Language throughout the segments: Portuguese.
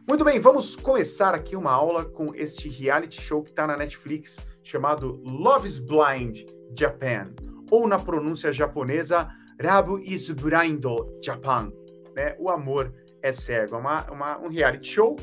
Muito bem, vamos começar aqui uma aula com este reality show que está na Netflix, chamado Love is Blind Japan, ou na pronúncia japonesa, Rabu is Blind Japan, né? O amor é cego. É um reality show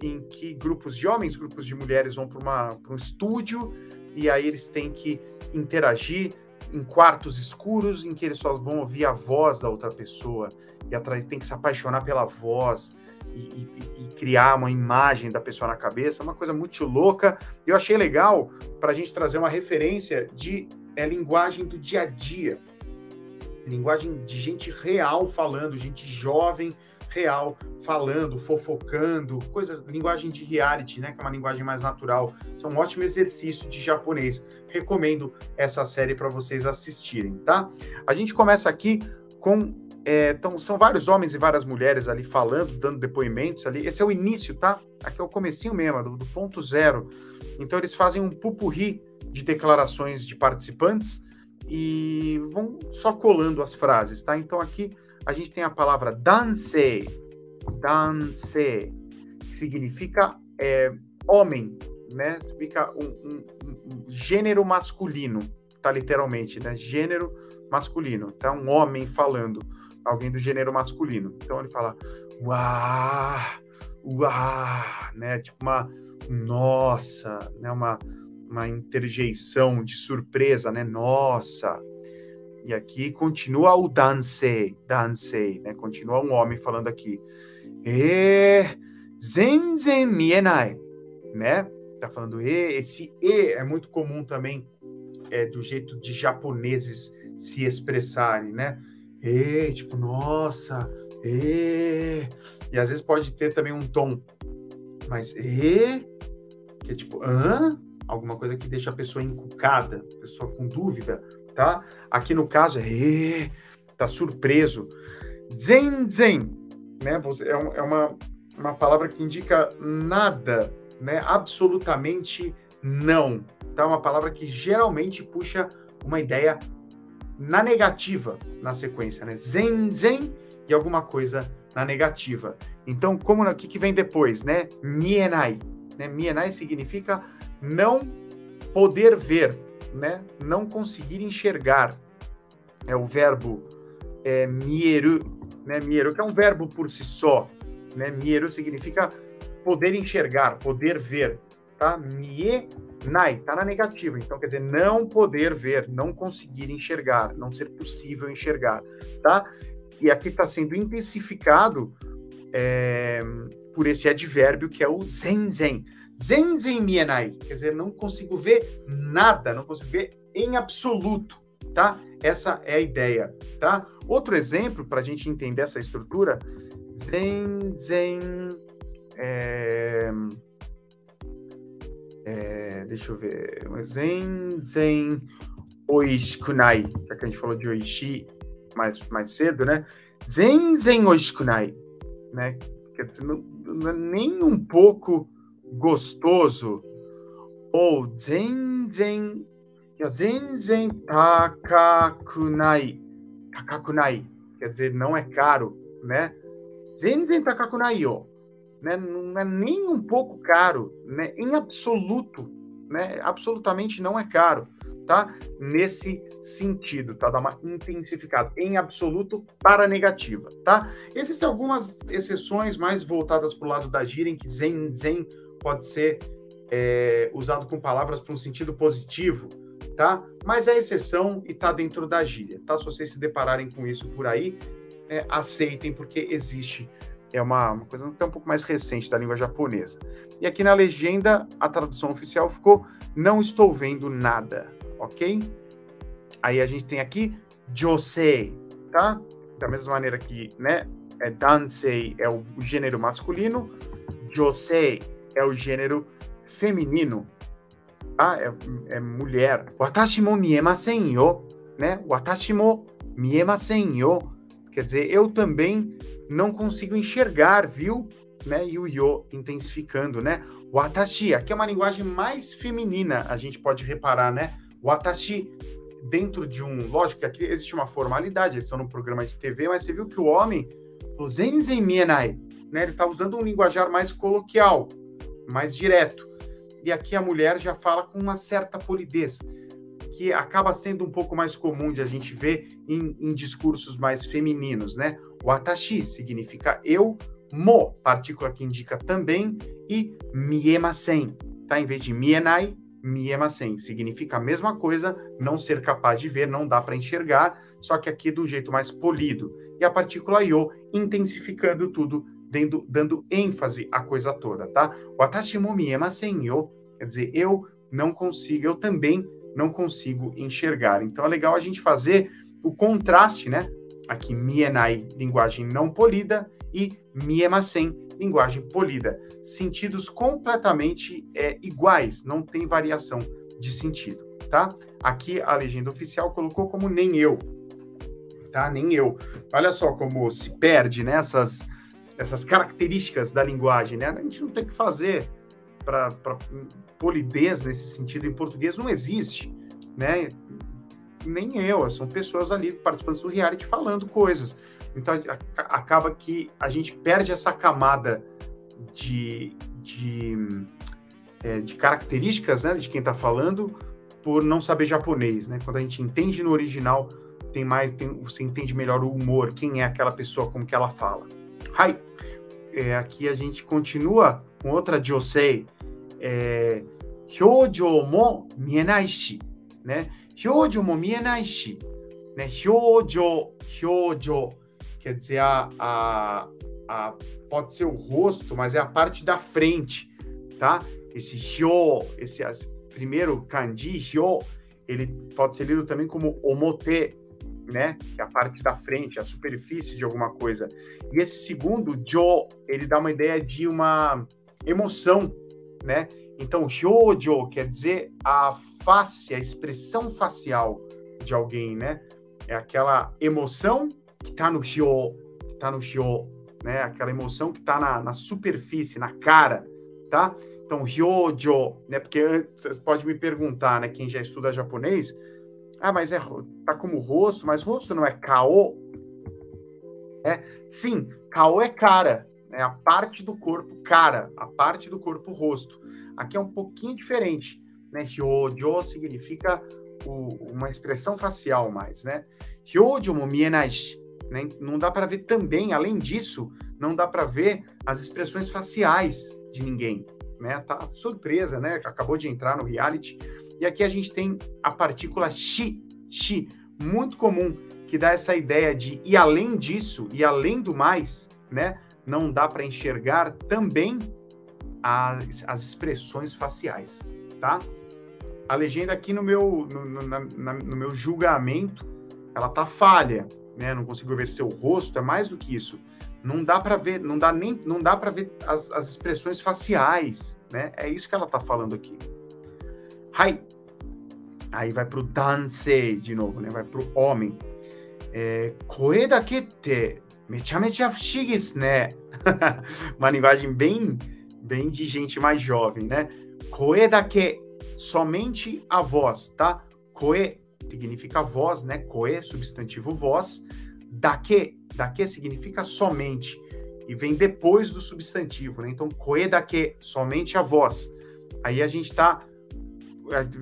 em que grupos de homens, grupos de mulheres vão para um estúdio e aí eles têm que interagir em quartos escuros em que eles só vão ouvir a voz da outra pessoa e tem que se apaixonar pela voz e criar uma imagem da pessoa na cabeça, uma coisa muito louca. Eu achei legal para a gente trazer uma referência de linguagem do dia a dia, linguagem de gente real falando, gente jovem real falando, fofocando, linguagem de reality, né, que é uma linguagem mais natural. Isso é um ótimo exercício de japonês. Recomendo essa série para vocês assistirem, tá? A gente começa aqui com... Então, são vários homens e várias mulheres ali falando, dando depoimentos ali. Esse é o início, tá? Aqui é o comecinho mesmo, do ponto zero. Então, eles fazem um pupurri de declarações de participantes e vão só colando as frases, tá? Então, aqui a gente tem a palavra dansei, que significa homem, né? Significa um gênero masculino, tá? Literalmente, né? Gênero masculino. Tá? Um homem falando, alguém do gênero masculino. Então, ele fala, uá, né? Tipo uma nossa, né? Uma interjeição de surpresa, né? Nossa. E aqui continua o dansei, né? Continua um homem falando aqui. Zenzen mienai, né? Tá falando esse é muito comum também, do jeito de japoneses se expressarem, né? Tipo, nossa, e às vezes pode ter também um tom, mas que é tipo, alguma coisa que deixa a pessoa encucada, a pessoa com dúvida, tá? Aqui no caso tá surpreso. Zenzen, né? É uma palavra que indica nada, né? Absolutamente não, tá? Uma palavra que geralmente puxa uma ideia na negativa na sequência, né? Zenzen e alguma coisa na negativa. Então, o que vem depois, né? Mienai, né? Mienai significa não poder ver, né? Não conseguir enxergar. É o verbo mieru, né? Mieru, que é um verbo por si só, né? Mieru significa poder enxergar, poder ver, tá? Mienai, tá na negativa, então quer dizer não poder ver, não conseguir enxergar, não ser possível enxergar, tá? E aqui está sendo intensificado por esse advérbio que é o zenzen. Zenzen mienai, quer dizer, não consigo ver nada, não consigo ver em absoluto, tá? Essa é a ideia, tá? Outro exemplo, para a gente entender essa estrutura, zenzen... deixa eu ver, zenzen oishikunai, já que a gente falou de oishi mais cedo, né? Zenzen oishikunai, né? Quer dizer, não é nem um pouco gostoso, ou zenzen takakunai, quer dizer, não é caro, né? Zenzen takakunai yo, né? Não é nem um pouco caro, né? Em absoluto, né? Absolutamente não é caro, tá? Nesse sentido, tá? Dá uma intensificada. Em absoluto para a negativa, tá? Existem algumas exceções mais voltadas para o lado da gíria, em que zen pode ser usado com palavras para um sentido positivo, tá? Mas é exceção e tá dentro da gíria, tá? Se vocês se depararem com isso por aí, aceitem, porque existe. É uma coisa até um pouco mais recente da língua japonesa. E aqui na legenda, a tradução oficial ficou não estou vendo nada, ok? Aí a gente tem aqui josei, tá? Da mesma maneira que, né, dansei é o gênero masculino, josei é o gênero feminino, tá? É mulher. Watashi mo miemasen yo, né? Watashi mo miemasen yo. Quer dizer, eu também não consigo enxergar, viu? Né? E o yo intensificando, né? Watashi, aqui é uma linguagem mais feminina, a gente pode reparar, né? Watashi, dentro de lógico que aqui existe uma formalidade, eles estão num programa de TV, mas você viu que o homem falou zenzen mienai, né? Ele está usando um linguajar mais coloquial, mais direto. E aqui a mulher já fala com uma certa polidez, que acaba sendo um pouco mais comum de a gente ver em discursos mais femininos, né? Watashi significa eu, mo, partícula que indica também, e miemasen, tá? Em vez de mienai, miemasen. Significa a mesma coisa, não ser capaz de ver, não dá para enxergar, só que aqui do jeito mais polido. E a partícula yo, intensificando tudo, dando ênfase à coisa toda, tá? Watashi mo miemasen yo, quer dizer, eu não consigo, eu também não consigo enxergar. Então é legal a gente fazer o contraste, né? Aqui, mienai, linguagem não polida, e miemasen, linguagem polida. Sentidos completamente iguais, não tem variação de sentido, tá? Aqui a legenda oficial colocou como nem eu, tá? Nem eu. Olha só como se perde, né? Essas características da linguagem, né? A gente não tem que fazer para polidez nesse sentido em português, não existe, né? Nem eu, são pessoas ali participantes do reality falando coisas. Então acaba que a gente perde essa camada de características, né, de quem está falando por não saber japonês, né? Quando a gente entende no original, você entende melhor o humor, quem é aquela pessoa, como que ela fala. Hai! Aqui a gente continua com outra josei, hyōjō mo mienai shi, né? Hyōjō mo mienai shi, né? Hyōjō, quer dizer, pode ser o rosto, mas é a parte da frente, tá? Esse hyō, esse primeiro kanji, hyō, ele pode ser lido também como omote, né? Que é a parte da frente, a superfície de alguma coisa. E esse segundo, jo, ele dá uma ideia de uma emoção, né? Então, hyōjō quer dizer a face, a expressão facial de alguém, né? É aquela emoção que tá no hyō, né? Aquela emoção que tá na superfície, na cara, tá? Então, hyōjō, né? Porque você pode me perguntar, né? Quem já estuda japonês, mas tá como rosto, mas rosto não é kao? Sim, kao é cara, né? A parte do corpo cara, a parte do corpo rosto. Aqui é um pouquinho diferente, né? Hyōjō significa uma expressão facial mais, né? Hyōjō mo mienai shi, né? Não dá para ver também, além disso, não dá para ver as expressões faciais de ninguém, né? Tá surpresa, né? Acabou de entrar no reality. E aqui a gente tem a partícula shi, muito comum, que dá essa ideia de e além disso, e além do mais, né? Não dá para enxergar também as expressões faciais, tá? A legenda aqui no meu julgamento, ela tá falha, né? Não consigo ver seu rosto, é mais do que isso. Não dá para ver, não dá para ver as expressões faciais, né? É isso que ela tá falando aqui. Hai. Aí vai pro dansei de novo, né? Vai pro homem. Koe dake te mecha fushigi desu ne. Uma linguagem bem de gente mais jovem, né? Koe dake, somente a voz, tá? Koe significa voz, né? Koe, substantivo voz. Dake significa somente. E vem depois do substantivo, né? Então, koe dake, somente a voz. Aí a gente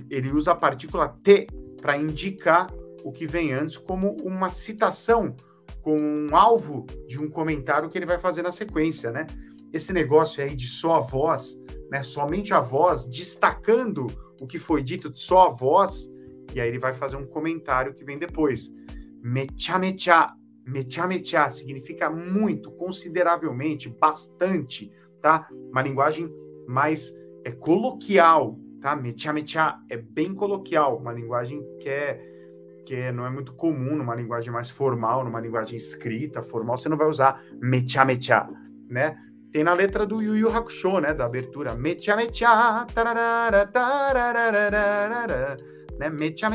ele usa a partícula te para indicar o que vem antes como uma citação, como um alvo de um comentário que ele vai fazer na sequência, né? Esse negócio aí de só a voz, né? Somente a voz, destacando o que foi dito de só a voz, e aí ele vai fazer um comentário que vem depois. Mecha significa muito, consideravelmente, bastante, tá? Uma linguagem mais coloquial, tá? Mecha é bem coloquial, uma linguagem que não é muito comum, numa linguagem mais formal, numa linguagem escrita, formal, você não vai usar mecha, né? Tem na letra do Yu Yu Hakusho, né? Da abertura. Mecha, tararara, tararara, né? Mecha,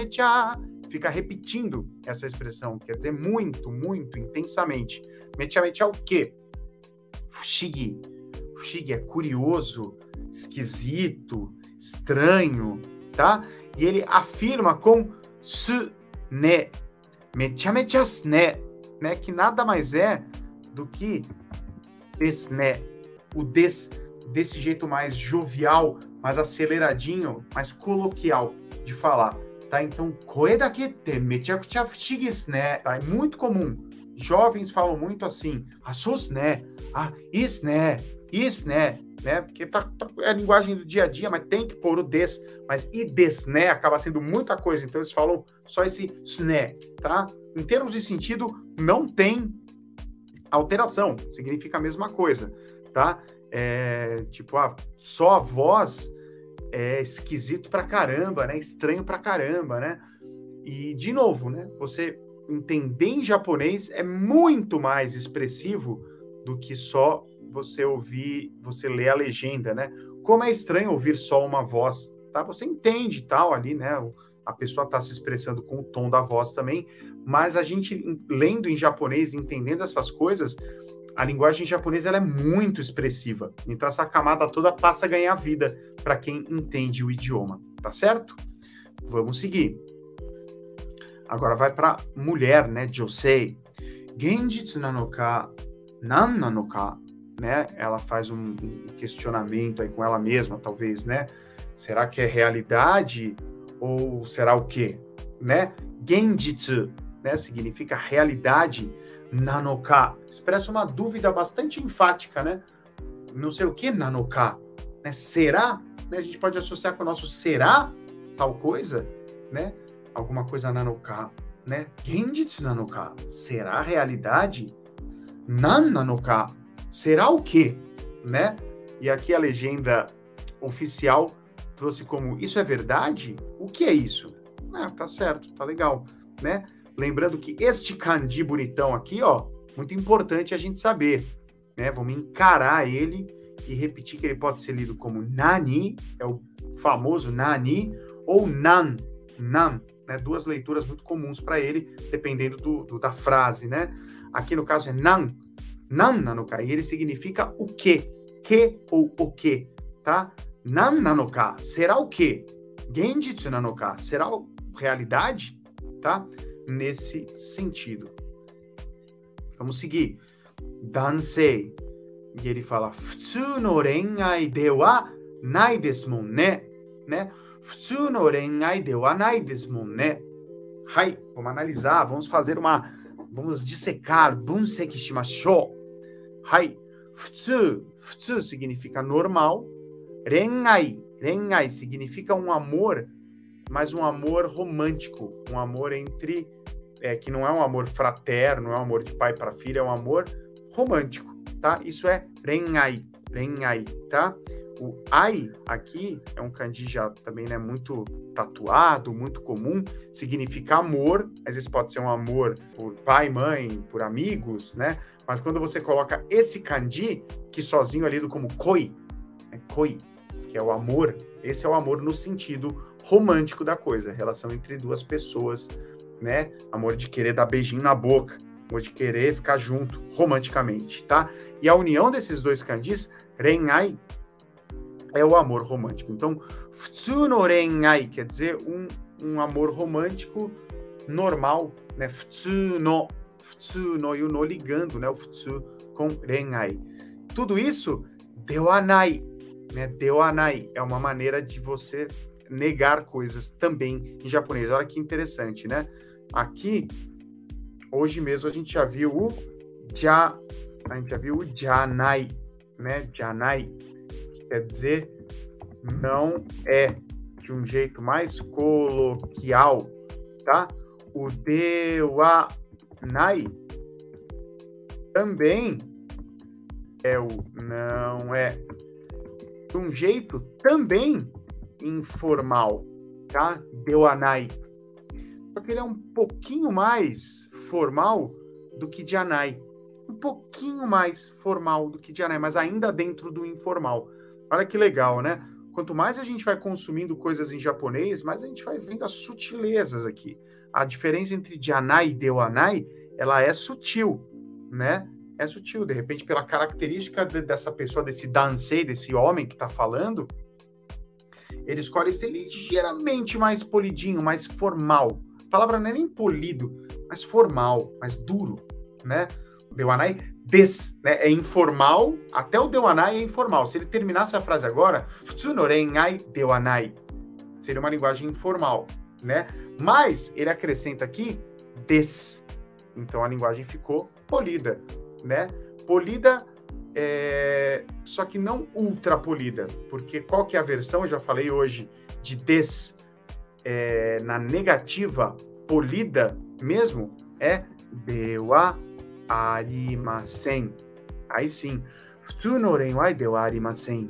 fica repetindo essa expressão, quer dizer muito, muito, intensamente. Mecha é o quê? Fushigi. Fushigi é curioso, esquisito, estranho, tá? E ele afirma com su, ne. Mecha su, ne, que nada mais é do que desu ne. O desse jeito mais jovial, mais aceleradinho, mais coloquial de falar, tá? Então, koe dake te mechakucha fushigi desu ne, tá? É muito comum. Jovens falam muito assim, sou desu ne, isso né? Porque é a linguagem do dia a dia, mas tem que pôr o des, mas desu ne acaba sendo muita coisa, então eles falam só esse sne, tá? Em termos de sentido, não tem alteração, significa a mesma coisa, tá? Só a voz é esquisito pra caramba, né? Estranho pra caramba, né? E, de novo, né? Você entender em japonês é muito mais expressivo do que só você ler a legenda, né? Como é estranho ouvir só uma voz, tá? Você entende tal ali, né? A pessoa tá se expressando com o tom da voz também, mas a gente lendo em japonês, entendendo essas coisas, a linguagem japonesa ela é muito expressiva. Então essa camada toda passa a ganhar vida para quem entende o idioma, tá certo? Vamos seguir. Agora vai para mulher, né? Josei. Genjitsu nanoka, nan nanoka, né? Ela faz um questionamento aí com ela mesma, talvez, né? Será que é realidade ou será o quê? Né? Genjitsu, né? Significa realidade. Nanoka, expressa uma dúvida bastante enfática, né? Não sei o que nanoka, né? Será? Né? A gente pode associar com o nosso será tal coisa, né? Alguma coisa nanoka, né? Genjitsu nanoka, será a realidade? Nan nanoka, será o quê? Né? E aqui a legenda oficial trouxe como, isso é verdade? O que é isso? Tá certo, tá legal, né? Lembrando que este kanji bonitão aqui, ó, muito importante a gente saber, né? Vamos encarar ele e repetir que ele pode ser lido como nani, é o famoso nani, ou nan, né? Duas leituras muito comuns para ele, dependendo da frase, né? Aqui no caso é nan nanoka, e ele significa o quê? Que ou o quê, tá? Nan nanoka, será o quê? Genjitsu nanoka, será realidade, tá? Nesse sentido. Vamos seguir. Dansei. E ele fala, Futsu no renai de wa nai desu mon ne. Né? Futsu no renai de wa nai desu mon ne. Hai, vamos analisar, vamos dissecar. Bunseki shimashou. Hai, futsu significa normal. Renai significa um amor, mas um amor romântico, um amor entre, que não é um amor fraterno, não é um amor de pai para filha, é um amor romântico, tá? Isso é renai, tá? O ai aqui é um kanji já também, né, muito tatuado, muito comum, significa amor, às vezes pode ser um amor por pai, mãe, por amigos, né? Mas quando você coloca esse kanji, que sozinho é lido como koi, né? Koi, que é o amor, esse é o amor no sentido romântico da coisa, relação entre duas pessoas, né? Amor de querer dar beijinho na boca, amor de querer ficar junto romanticamente, tá? E a união desses dois kanjis, renai, é o amor romântico. Então, futsu no renai quer dizer um amor romântico normal, né? Futsu no e o no ligando, né? O futsu com renai. Tudo isso, dewanai, né? Dewanai é uma maneira de você negar coisas também em japonês. Olha que interessante, né? Aqui, hoje mesmo, a gente já viu o janai, né? Janai, que quer dizer não é, de um jeito mais coloquial, tá? O dewanai também é o não é, de um jeito também informal, tá? Dewanai. Só que ele é um pouquinho mais formal do que janai. Um pouquinho mais formal do que janai, mas ainda dentro do informal. Olha que legal, né? Quanto mais a gente vai consumindo coisas em japonês, mais a gente vai vendo as sutilezas aqui. A diferença entre janai e dewanai, ela é sutil, né? É sutil. De repente, pela característica dessa pessoa, desse dansei, desse homem que está falando, ele escolhe ser ligeiramente mais polidinho, mais formal. A palavra não é nem polido, mais formal, mais duro, né? Dewanai des, né? É informal, até o dewanai é informal. Se ele terminasse a frase agora, futsu no renai dewanai, seria uma linguagem informal, né? Mas ele acrescenta aqui des. Então a linguagem ficou polida, né? Polida, só que não ultra polida, porque qual que é a versão, eu já falei hoje, de des na negativa polida mesmo, é dewa arimasen. Aí sim, futsu no renai dewa arimasen.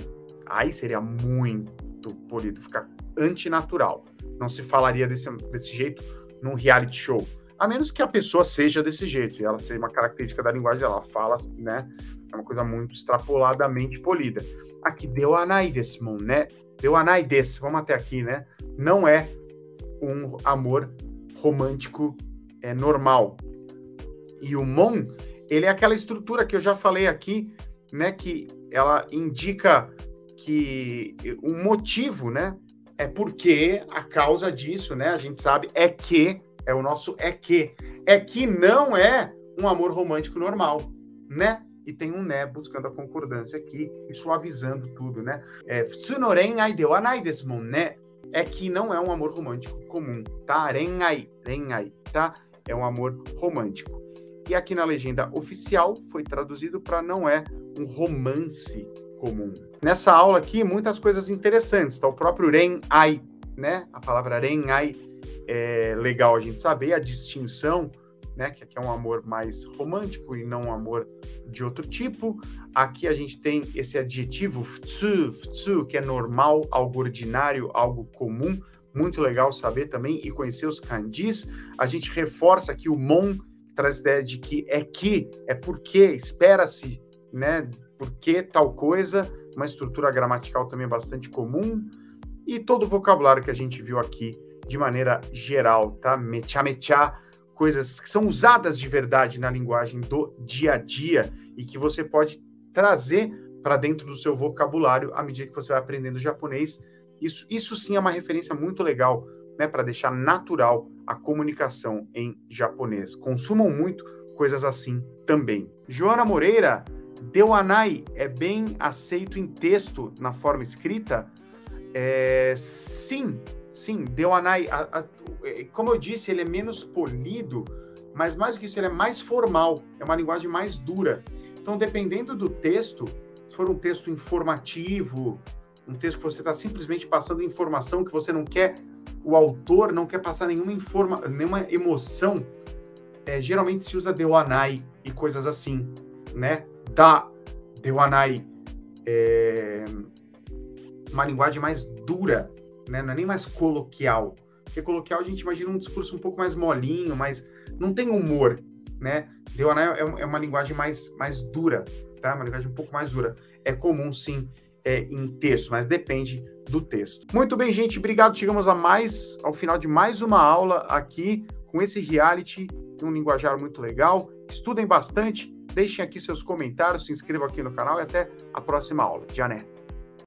Aí seria muito polido, fica antinatural. Não se falaria desse jeito num reality show. A menos que a pessoa seja desse jeito, e ela seja uma característica da linguagem dela, ela fala, né? É uma coisa muito extrapoladamente polida. Aqui, dewanai desu, né? Dewanai desu, vamos até aqui, né? Não é um amor romântico normal. E o mon, ele é aquela estrutura que eu já falei aqui, né? Que ela indica que o motivo, né? É porque a causa disso, né? A gente sabe, é o nosso que não é um amor romântico normal, né? E tem um né buscando a concordância aqui e suavizando tudo, né? Futsu no renai dewanai desu mon, né? É que não é um amor romântico comum, tá? Renai, tá? É um amor romântico. E aqui na legenda oficial foi traduzido para não é um romance comum. Nessa aula aqui, muitas coisas interessantes, tá? O próprio renai, né? A palavra renai é legal a gente saber a distinção, né? Que aqui é um amor mais romântico e não um amor de outro tipo. Aqui a gente tem esse adjetivo futsu, que é normal, algo ordinário, algo comum. Muito legal saber também e conhecer os kanjis. A gente reforça aqui o mon, que traz a ideia de que é porque, espera-se, né? Porque tal coisa, uma estrutura gramatical também bastante comum. E todo o vocabulário que a gente viu aqui de maneira geral, tá? Mecha, coisas que são usadas de verdade na linguagem do dia a dia e que você pode trazer para dentro do seu vocabulário à medida que você vai aprendendo japonês. Isso sim é uma referência muito legal, né? Para deixar natural a comunicação em japonês. Consumam muito coisas assim também. Joana Moreira, dewanai é bem aceito em texto na forma escrita? Sim, dewanai, como eu disse, ele é menos polido, mas mais do que isso, ele é mais formal, é uma linguagem mais dura. Então, dependendo do texto, se for um texto informativo, um texto que você está simplesmente passando informação que você não quer, o autor não quer passar nenhuma emoção, geralmente se usa dewanai e coisas assim, né? Dewanai uma linguagem mais dura, né? Não é nem mais coloquial. Porque coloquial a gente imagina um discurso um pouco mais molinho, mas não tem humor, né? Dewanai é uma linguagem mais dura, tá? Uma linguagem um pouco mais dura. É comum, sim, em texto, mas depende do texto. Muito bem, gente. Obrigado. Chegamos ao final de mais uma aula aqui com esse reality, um linguajar muito legal. Estudem bastante, deixem aqui seus comentários, se inscrevam aqui no canal e até a próxima aula. Jané.